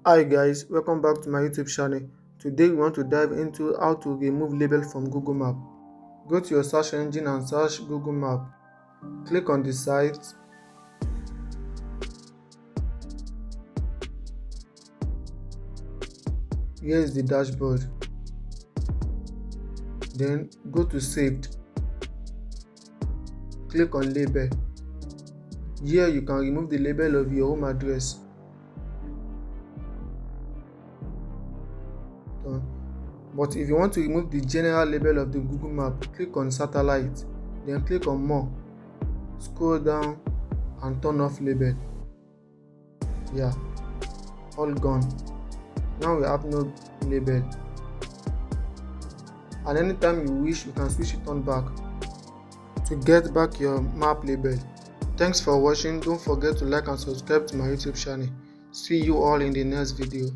Hi guys, welcome back to my YouTube channel. Today we want to dive into how to remove label from Google Map. Go to your search engine and search Google Map. Click on the site. Here is the dashboard. Then go to saved. Click on label. Here you can remove the label of your home address. Done. But if you want to remove the general label of the Google Map, click on satellite, then click on more, scroll down and turn off label. Yeah, all gone. Now we have no label, and anytime you wish you can switch it on back to get back your map label. Thanks for watching. Don't forget to like and subscribe to my YouTube channel. See you all in the next video.